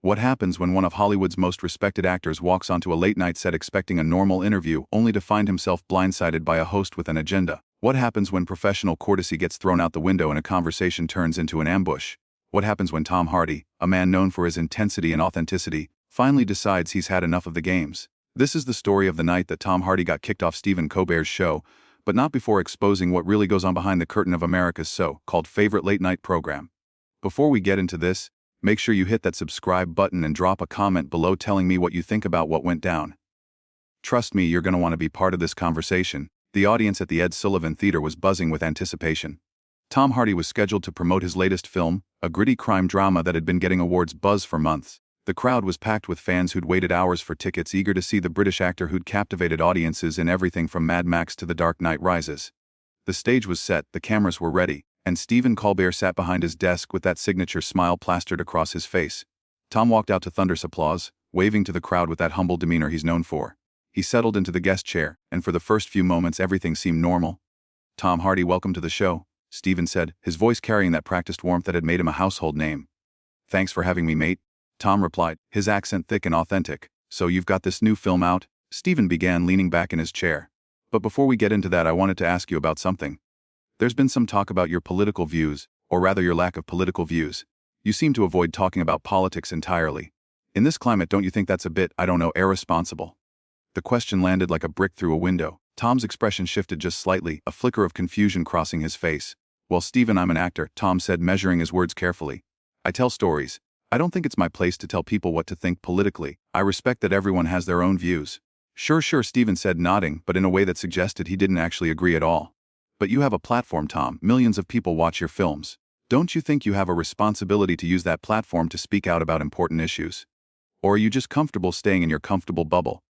What happens when one of Hollywood's most respected actors walks onto a late-night set expecting a normal interview only to find himself blindsided by a host with an agenda? What happens when professional courtesy gets thrown out the window and a conversation turns into an ambush? What happens when Tom Hardy, a man known for his intensity and authenticity, finally decides he's had enough of the games? This is the story of the night that Tom Hardy got kicked off Stephen Colbert's show, but not before exposing what really goes on behind the curtain of America's so-called favorite late-night program. Before we get into this, make sure you hit that subscribe button and drop a comment below telling me what you think about what went down. Trust me, you're going to want to be part of this conversation. The audience at the Ed Sullivan Theater was buzzing with anticipation. Tom Hardy was scheduled to promote his latest film, a gritty crime drama that had been getting awards buzz for months. The crowd was packed with fans who'd waited hours for tickets, eager to see the British actor who'd captivated audiences in everything from Mad Max to The Dark Knight Rises. The stage was set, the cameras were ready, and Stephen Colbert sat behind his desk with that signature smile plastered across his face. Tom walked out to thunderous applause, waving to the crowd with that humble demeanor he's known for. He settled into the guest chair, and for the first few moments everything seemed normal. "Tom Hardy, welcome to the show," Stephen said, his voice carrying that practiced warmth that had made him a household name. "Thanks for having me, mate," Tom replied, his accent thick and authentic. "So you've got this new film out?" Stephen began, leaning back in his chair. "But before we get into that, I wanted to ask you about something. There's been some talk about your political views, or rather your lack of political views. You seem to avoid talking about politics entirely. In this climate, don't you think that's a bit, irresponsible?" The question landed like a brick through a window. Tom's expression shifted just slightly, a flicker of confusion crossing his face. "Well, Stephen, I'm an actor," Tom said, measuring his words carefully. "I tell stories. I don't think it's my place to tell people what to think politically. I respect that everyone has their own views." Sure, Stephen said, nodding, but in a way that suggested he didn't actually agree at all. "But you have a platform, Tom. Millions of people watch your films. Don't you think you have a responsibility to use that platform to speak out about important issues? Or are you just comfortable staying in your comfortable bubble?"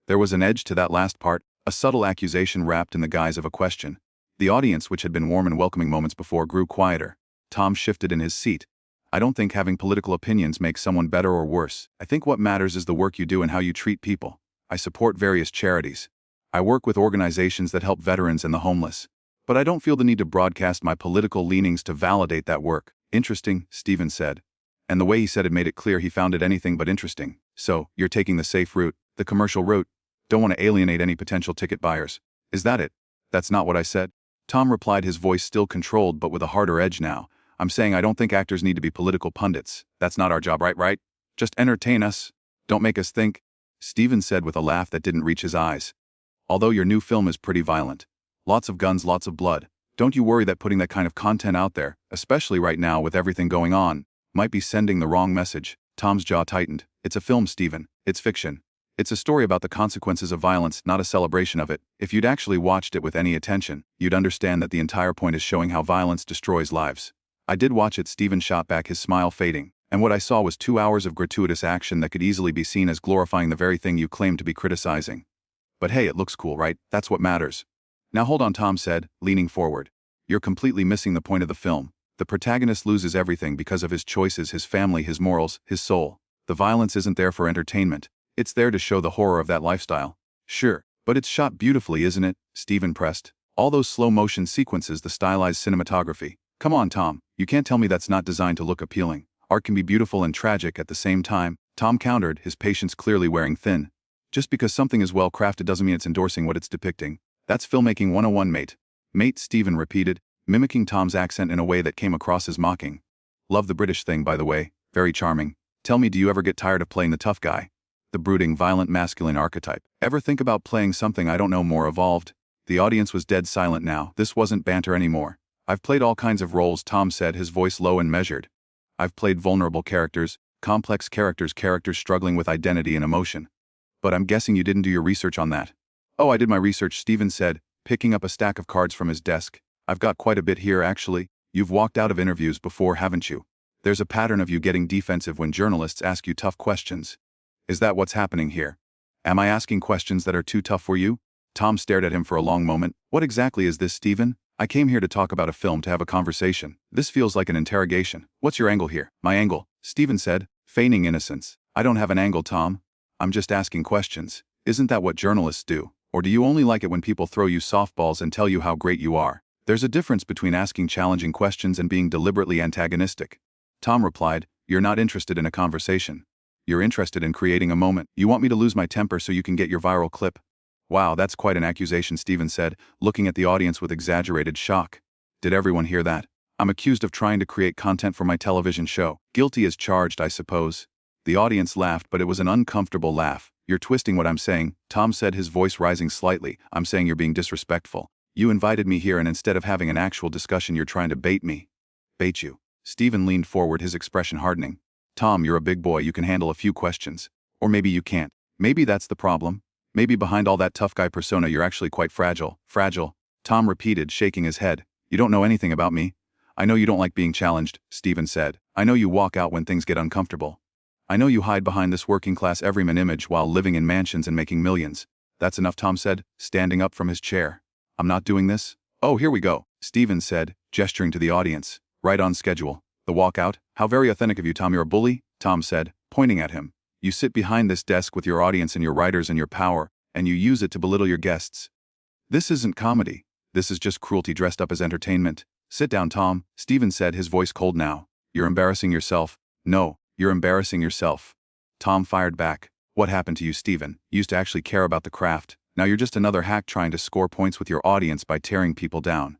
There was an edge to that last part, a subtle accusation wrapped in the guise of a question. The audience, which had been warm and welcoming moments before, grew quieter. Tom shifted in his seat. "I don't think having political opinions makes someone better or worse. I think what matters is the work you do and how you treat people. I support various charities. I work with organizations that help veterans and the homeless. But I don't feel the need to broadcast my political leanings to validate that work." "Interesting," Stephen said. And the way he said it made it clear he found it anything but interesting. "So, you're taking the safe route, the commercial route. Don't want to alienate any potential ticket buyers. Is that it?" "That's not what I said," Tom replied, his voice still controlled but with a harder edge now. "I'm saying I don't think actors need to be political pundits. That's not our job, right? Just entertain us. Don't make us think," Stephen said with a laugh that didn't reach his eyes. "Although your new film is pretty violent. Lots of guns, lots of blood. Don't you worry that putting that kind of content out there, especially right now with everything going on, might be sending the wrong message?" Tom's jaw tightened. "It's a film, Stephen. It's fiction. It's a story about the consequences of violence, not a celebration of it. If you'd actually watched it with any attention, you'd understand that the entire point is showing how violence destroys lives." "I did watch it," Stephen shot back, his smile fading. "And what I saw was 2 hours of gratuitous action that could easily be seen as glorifying the very thing you claim to be criticizing. But hey, it looks cool, right? That's what matters." "Now hold on," Tom said, leaning forward. "You're completely missing the point of the film. The protagonist loses everything because of his choices, his family, his morals, his soul. The violence isn't there for entertainment. It's there to show the horror of that lifestyle." "Sure, but it's shot beautifully, isn't it?" Stephen pressed. "All those slow-motion sequences, the stylized cinematography. Come on, Tom, you can't tell me that's not designed to look appealing. Art can be beautiful and tragic at the same time," Tom countered, his patience clearly wearing thin. "Just because something is well-crafted doesn't mean it's endorsing what it's depicting. That's filmmaking 101, mate." "Mate," Stephen repeated, mimicking Tom's accent in a way that came across as mocking. "Love the British thing, by the way. Very charming. Tell me, do you ever get tired of playing the tough guy? The brooding, violent, masculine archetype. Ever think about playing something more evolved?" The audience was dead silent now. This wasn't banter anymore. "I've played all kinds of roles," Tom said, his voice low and measured. "I've played vulnerable characters, complex characters struggling with identity and emotion. But I'm guessing you didn't do your research on that." "Oh, I did my research," Stephen said, picking up a stack of cards from his desk. "I've got quite a bit here, actually. You've walked out of interviews before, haven't you? There's a pattern of you getting defensive when journalists ask you tough questions. Is that what's happening here? Am I asking questions that are too tough for you?" Tom stared at him for a long moment. "What exactly is this, Stephen? I came here to talk about a film, to have a conversation. This feels like an interrogation. What's your angle here?" "My angle," Stephen said, feigning innocence. "I don't have an angle, Tom. I'm just asking questions. Isn't that what journalists do? Or do you only like it when people throw you softballs and tell you how great you are?" "There's a difference between asking challenging questions and being deliberately antagonistic," Tom replied. "You're not interested in a conversation. You're interested in creating a moment. You want me to lose my temper so you can get your viral clip. Wow, that's quite an accusation, Stephen said, looking at the audience with exaggerated shock. Did everyone hear that? I'm accused of trying to create content for my television show. Guilty as charged, I suppose. The audience laughed, but it was an uncomfortable laugh. You're twisting what I'm saying, Tom said, his voice rising slightly. I'm saying you're being disrespectful. You invited me here and instead of having an actual discussion, you're trying to bait me. Bait you? Stephen leaned forward, his expression hardening. Tom, you're a big boy, you can handle a few questions. Or maybe you can't. Maybe that's the problem. Maybe behind all that tough guy persona you're actually quite fragile. Fragile? Tom repeated, shaking his head. You don't know anything about me. I know you don't like being challenged, Stephen said. I know you walk out when things get uncomfortable. I know you hide behind this working-class everyman image while living in mansions and making millions. That's enough, Tom said, standing up from his chair. I'm not doing this? Oh, here we go, Stephen said, gesturing to the audience. Right on schedule. The walkout? How very authentic of you, Tom. You're a bully, Tom said, pointing at him. You sit behind this desk with your audience and your writers and your power, and you use it to belittle your guests. This isn't comedy. This is just cruelty dressed up as entertainment. Sit down, Tom, Stephen said, his voice cold now. You're embarrassing yourself. No, you're embarrassing yourself. Tom fired back. What happened to you, Stephen? You used to actually care about the craft. Now you're just another hack trying to score points with your audience by tearing people down.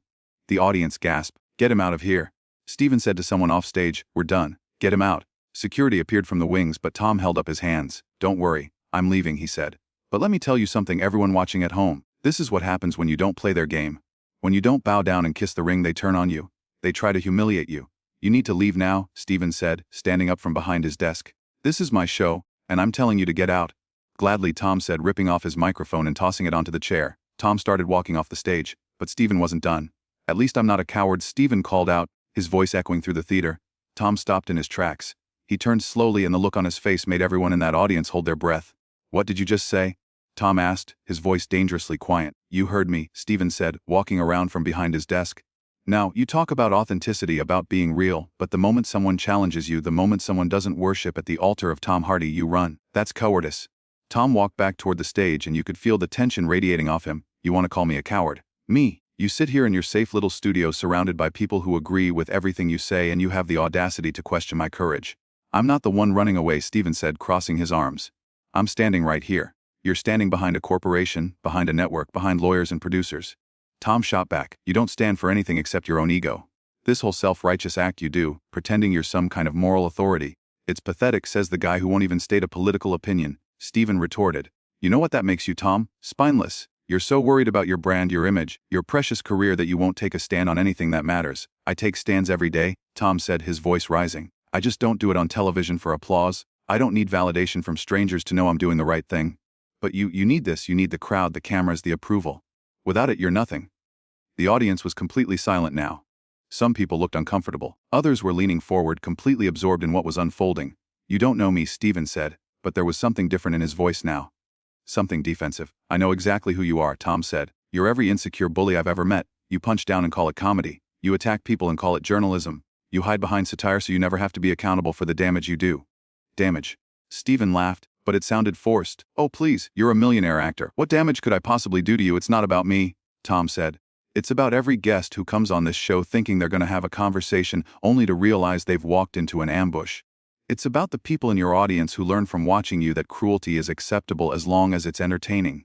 The audience gasped. Get him out of here. Stephen said to someone off stage, we're done. Get him out. Security appeared from the wings, but Tom held up his hands. Don't worry, I'm leaving, he said. But let me tell you something, everyone watching at home. This is what happens when you don't play their game. When you don't bow down and kiss the ring, they turn on you. They try to humiliate you. You need to leave now, Stephen said, standing up from behind his desk. This is my show, and I'm telling you to get out. Gladly, Tom said, ripping off his microphone and tossing it onto the chair. Tom started walking off the stage, but Stephen wasn't done. At least I'm not a coward, Stephen called out, his voice echoing through the theater. Tom stopped in his tracks. He turned slowly and the look on his face made everyone in that audience hold their breath. What did you just say? Tom asked, his voice dangerously quiet. You heard me, Stephen said, walking around from behind his desk. Now, you talk about authenticity, about being real, but the moment someone challenges you, the moment someone doesn't worship at the altar of Tom Hardy, you run. That's cowardice. Tom walked back toward the stage and you could feel the tension radiating off him. You want to call me a coward? Me? You sit here in your safe little studio surrounded by people who agree with everything you say and you have the audacity to question my courage. I'm not the one running away, Stephen said, crossing his arms. I'm standing right here. You're standing behind a corporation, behind a network, behind lawyers and producers. Tom shot back. You don't stand for anything except your own ego. This whole self-righteous act you do, pretending you're some kind of moral authority. It's pathetic, says the guy who won't even state a political opinion. Stephen retorted. You know what that makes you, Tom? Spineless. You're so worried about your brand, your image, your precious career that you won't take a stand on anything that matters. I take stands every day, Tom said, his voice rising. I just don't do it on television for applause. I don't need validation from strangers to know I'm doing the right thing. But you need this, you need the crowd, the cameras, the approval. Without it, you're nothing. The audience was completely silent now. Some people looked uncomfortable. Others were leaning forward, completely absorbed in what was unfolding. You don't know me, Stephen said, but there was something different in his voice now. Something defensive. I know exactly who you are, Tom said. You're every insecure bully I've ever met. You punch down and call it comedy. You attack people and call it journalism. You hide behind satire so you never have to be accountable for the damage you do. Damage. Stephen laughed, but it sounded forced. Oh please, you're a millionaire actor. What damage could I possibly do to you? It's not about me, Tom said. It's about every guest who comes on this show thinking they're going to have a conversation only to realize they've walked into an ambush. It's about the people in your audience who learn from watching you that cruelty is acceptable as long as it's entertaining.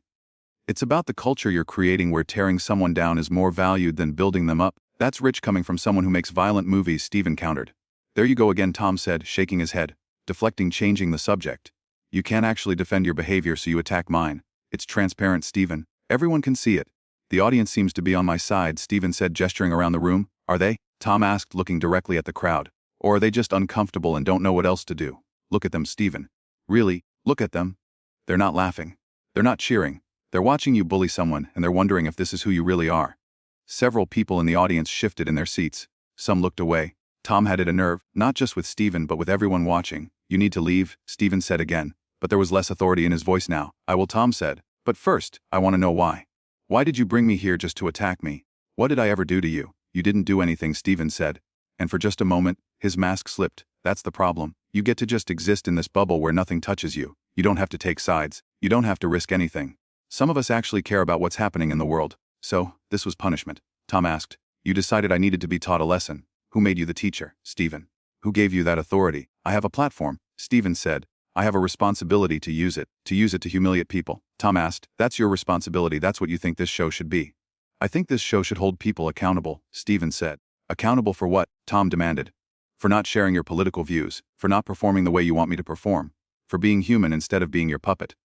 It's about the culture you're creating where tearing someone down is more valued than building them up. That's rich coming from someone who makes violent movies, Stephen countered. There you go again, Tom said, shaking his head, deflecting, changing the subject. You can't actually defend your behavior, so you attack mine. It's transparent, Stephen. Everyone can see it. The audience seems to be on my side, Stephen said, gesturing around the room. Are they? Tom asked, looking directly at the crowd. Or are they just uncomfortable and don't know what else to do? Look at them, Stephen. Really, look at them. They're not laughing. They're not cheering. They're watching you bully someone, and they're wondering if this is who you really are. Several people in the audience shifted in their seats. Some looked away. Tom had it a nerve, not just with Stephen but with everyone watching. You need to leave, Stephen said again. But there was less authority in his voice now. I will, Tom said. But first, I want to know why. Why did you bring me here just to attack me? What did I ever do to you? You didn't do anything, Stephen said. And for just a moment, his mask slipped. That's the problem. You get to just exist in this bubble where nothing touches you. You don't have to take sides. You don't have to risk anything. Some of us actually care about what's happening in the world. So, this was punishment. Tom asked. You decided I needed to be taught a lesson. Who made you the teacher, Stephen? Who gave you that authority? I have a platform, Stephen said. I have a responsibility to use it to humiliate people. Tom asked, that's your responsibility, that's what you think this show should be. I think this show should hold people accountable, Stephen said. Accountable for what? Tom demanded. For not sharing your political views, for not performing the way you want me to perform, for being human instead of being your puppet.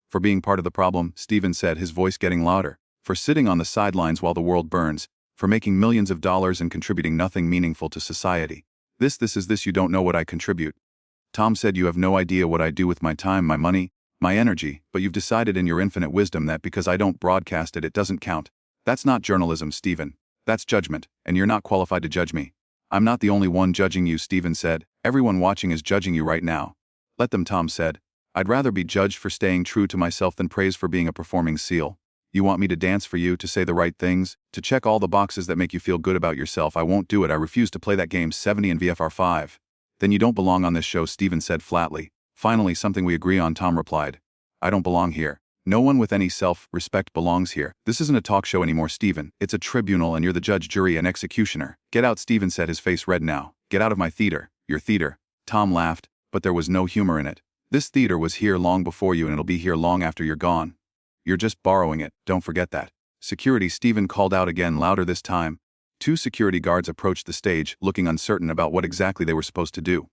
For being part of the problem, Stephen said, his voice getting louder. For sitting on the sidelines while the world burns, for making millions of dollars and contributing nothing meaningful to society. This you don't know what I contribute. Tom said, you have no idea what I do with my time, my money, my energy, but you've decided in your infinite wisdom that because I don't broadcast it, it doesn't count. That's not journalism, Stephen. That's judgment, and you're not qualified to judge me. I'm not the only one judging you, Stephen said. Everyone watching is judging you right now. Let them, Tom said. I'd rather be judged for staying true to myself than praised for being a performing seal. You want me to dance for you, to say the right things, to check all the boxes that make you feel good about yourself. I won't do it. I refuse to play that game 70 and VFR 5. Then you don't belong on this show, Stephen said flatly. Finally, something we agree on, Tom replied. I don't belong here. No one with any self-respect belongs here. This isn't a talk show anymore, Stephen. It's a tribunal and you're the judge, jury, and executioner. Get out, Stephen said, his face red now. Get out of my theater. Your theater. Tom laughed, but there was no humor in it. This theater was here long before you and it'll be here long after you're gone. You're just borrowing it, don't forget that. Security, Stephen called out again, louder this time. 2 security guards approached the stage, looking uncertain about what exactly they were supposed to do.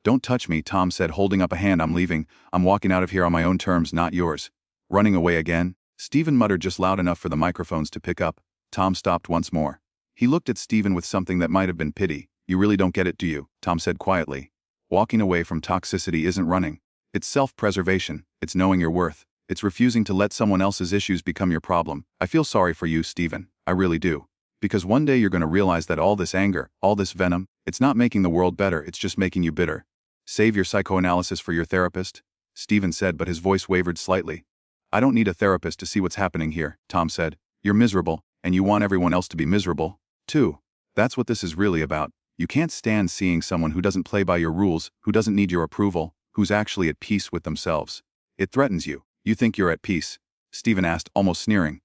Don't touch me, Tom said, holding up a hand. I'm leaving. I'm walking out of here on my own terms, not yours. Running away again? Stephen muttered just loud enough for the microphones to pick up. Tom stopped once more. He looked at Stephen with something that might have been pity. You really don't get it, do you? Tom said quietly. Walking away from toxicity isn't running. It's self-preservation. It's knowing your worth. It's refusing to let someone else's issues become your problem. I feel sorry for you, Stephen. I really do. Because one day you're going to realize that all this anger, all this venom, it's not making the world better, it's just making you bitter. Save your psychoanalysis for your therapist, Stephen said, but his voice wavered slightly. I don't need a therapist to see what's happening here, Tom said. You're miserable, and you want everyone else to be miserable, too. That's what this is really about. You can't stand seeing someone who doesn't play by your rules, who doesn't need your approval, who's actually at peace with themselves. It threatens you. You think you're at peace? Stephen asked, almost sneering.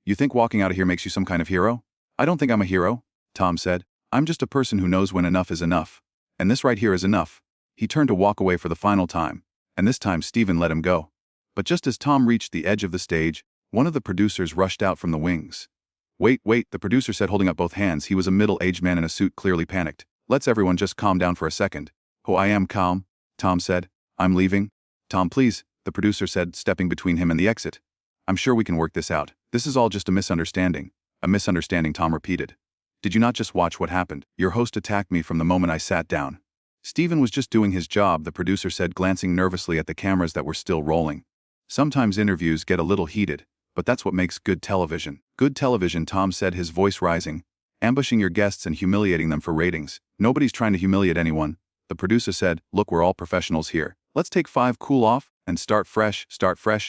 You think walking out of here makes you some kind of hero? I don't think I'm a hero, Tom said. I'm just a person who knows when enough is enough. And this right here is enough. He turned to walk away for the final time, and this time Stephen let him go. But just as Tom reached the edge of the stage, one of the producers rushed out from the wings. Wait, the producer said, holding up both hands. He was a middle-aged man in a suit, clearly panicked. Let's everyone just calm down for a second. Oh, I am calm, Tom said. I'm leaving. Tom, please, the producer said, stepping between him and the exit. I'm sure we can work this out. This is all just a misunderstanding. A misunderstanding, Tom repeated. Did you not just watch what happened? Your host attacked me from the moment I sat down. Stephen was just doing his job, the producer said, glancing nervously at the cameras that were still rolling. Sometimes interviews get a little heated, but that's what makes good television. Good television, Tom said, his voice rising. Ambushing your guests and humiliating them for ratings. Nobody's trying to humiliate anyone. The producer said, look, we're all professionals here. Let's take 5, cool off, and start fresh,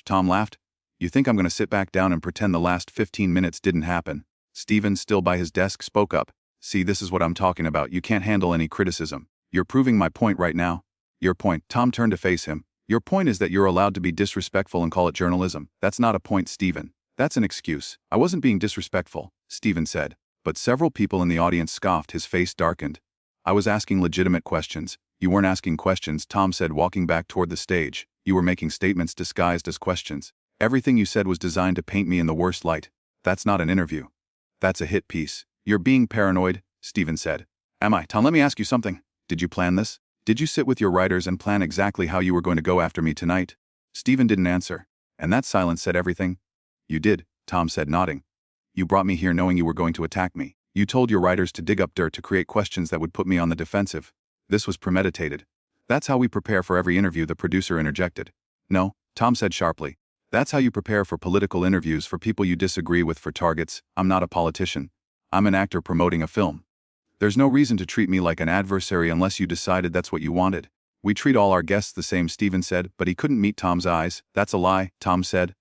Tom laughed. You think I'm going to sit back down and pretend the last 15 minutes didn't happen? Stephen, still by his desk, spoke up. See, this is what I'm talking about. You can't handle any criticism. You're proving my point right now. Your point. Tom turned to face him. Your point is that you're allowed to be disrespectful and call it journalism. That's not a point, Stephen. That's an excuse. I wasn't being disrespectful, Stephen said. But several people in the audience scoffed, his face darkened. I was asking legitimate questions. You weren't asking questions, Tom said, walking back toward the stage. You were making statements disguised as questions. Everything you said was designed to paint me in the worst light. That's not an interview. That's a hit piece. You're being paranoid, Stephen said. Am I? Tom, let me ask you something. Did you plan this? Did you sit with your writers and plan exactly how you were going to go after me tonight? Stephen didn't answer. And that silence said everything. You did, Tom said, nodding. You brought me here knowing you were going to attack me. You told your writers to dig up dirt to create questions that would put me on the defensive. This was premeditated. That's how we prepare for every interview, the producer interjected. No, Tom said sharply. That's how you prepare for political interviews, for people you disagree with, for targets. I'm not a politician. I'm an actor promoting a film. There's no reason to treat me like an adversary unless you decided that's what you wanted. We treat all our guests the same, Stephen said, but he couldn't meet Tom's eyes. That's a lie, Tom said.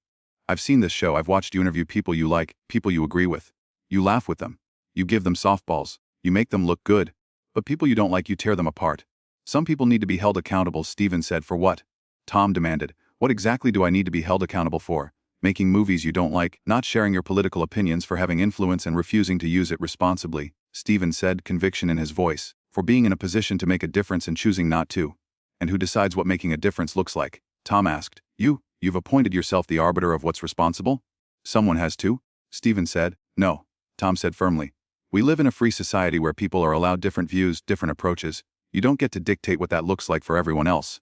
I've seen this show. I've watched you interview people you like, people you agree with. You laugh with them. You give them softballs. You make them look good. But people you don't like, you tear them apart. Some people need to be held accountable, Stephen said. For what? Tom demanded. What exactly do I need to be held accountable for? Making movies you don't like, not sharing your political opinions, for having influence and refusing to use it responsibly, Stephen said, conviction in his voice, for being in a position to make a difference and choosing not to. And who decides what making a difference looks like? Tom asked. You've appointed yourself the arbiter of what's responsible? Someone has to, Stephen said. No, Tom said firmly. We live in a free society where people are allowed different views, different approaches. You don't get to dictate what that looks like for everyone else.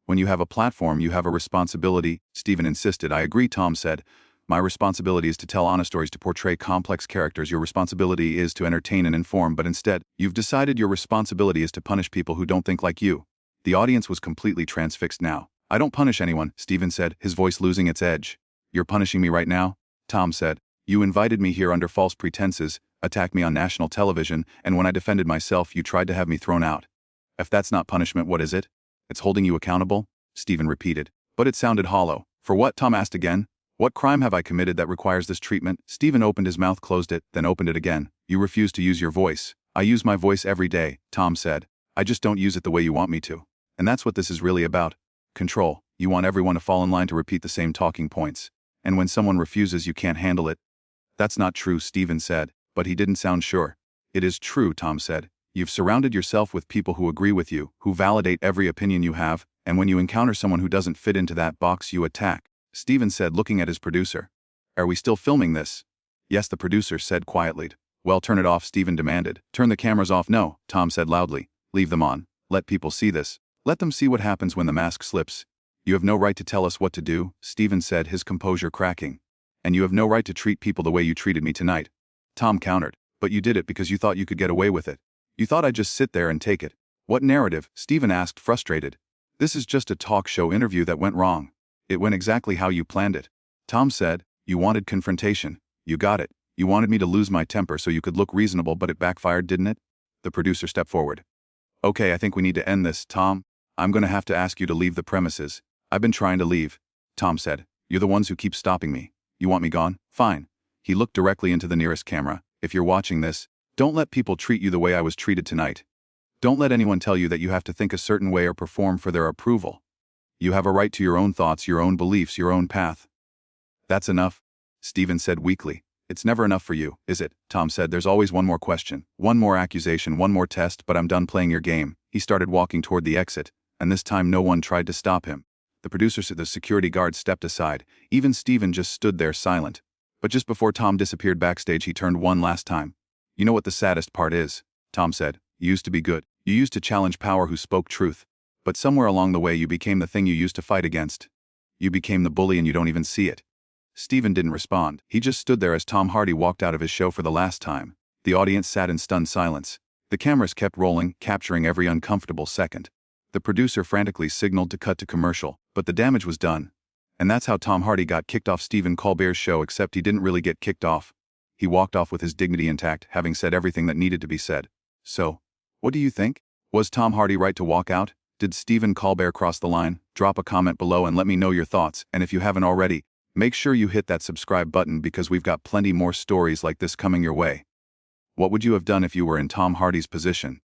When you have a platform, you have a responsibility, Stephen insisted. I agree, Tom said. My responsibility is to tell honest stories, to portray complex characters. Your responsibility is to entertain and inform, but instead, you've decided your responsibility is to punish people who don't think like you. The audience was completely transfixed now. I don't punish anyone, Stephen said, his voice losing its edge. You're punishing me right now? Tom said. You invited me here under false pretenses, attacked me on national television, and when I defended myself, you tried to have me thrown out. If that's not punishment, what is it? It's holding you accountable? Stephen repeated. But it sounded hollow. For what? Tom asked again. What crime have I committed that requires this treatment? Stephen opened his mouth, closed it, then opened it again. You refuse to use your voice. I use my voice every day, Tom said. I just don't use it the way you want me to. And that's what this is really about. Control. You want everyone to fall in line to repeat the same talking points. And when someone refuses, you can't handle it. That's not true, Stephen said, but he didn't sound sure. It is true, Tom said. You've surrounded yourself with people who agree with you, who validate every opinion you have, and when you encounter someone who doesn't fit into that box, you attack. Stephen said, looking at his producer. Are we still filming this? Yes, the producer said quietly. Well, turn it off, Stephen demanded. Turn the cameras off. No, Tom said loudly. Leave them on. Let people see this. Let them see what happens when the mask slips. You have no right to tell us what to do, Stephen said, his composure cracking. And you have no right to treat people the way you treated me tonight. Tom countered. But you did it because you thought you could get away with it. You thought I'd just sit there and take it. What narrative? Stephen asked, frustrated. This is just a talk show interview that went wrong. It went exactly how you planned it. Tom said, you wanted confrontation. You got it. You wanted me to lose my temper so you could look reasonable, but it backfired, didn't it? The producer stepped forward. Okay, I think we need to end this, Tom. I'm going to have to ask you to leave the premises. I've been trying to leave, Tom said. You're the ones who keep stopping me. You want me gone? Fine. He looked directly into the nearest camera. If you're watching this, don't let people treat you the way I was treated tonight. Don't let anyone tell you that you have to think a certain way or perform for their approval. You have a right to your own thoughts, your own beliefs, your own path. That's enough, Stephen said weakly. It's never enough for you, is it? Tom said. There's always one more question, one more accusation, one more test, but I'm done playing your game. He started walking toward the exit, and this time no one tried to stop him. The producer said the security guard stepped aside. Even Stephen just stood there silent. But just before Tom disappeared backstage, he turned one last time. You know what the saddest part is? Tom said. You used to be good. You used to challenge power who spoke truth. But somewhere along the way you became the thing you used to fight against. You became the bully and you don't even see it. Stephen didn't respond. He just stood there as Tom Hardy walked out of his show for the last time. The audience sat in stunned silence. The cameras kept rolling, capturing every uncomfortable second. The producer frantically signaled to cut to commercial, but the damage was done. And that's how Tom Hardy got kicked off Stephen Colbert's show, except he didn't really get kicked off. He walked off with his dignity intact, having said everything that needed to be said. So, what do you think? Was Tom Hardy right to walk out? Did Stephen Colbert cross the line? Drop a comment below and let me know your thoughts, and if you haven't already, make sure you hit that subscribe button because we've got plenty more stories like this coming your way. What would you have done if you were in Tom Hardy's position?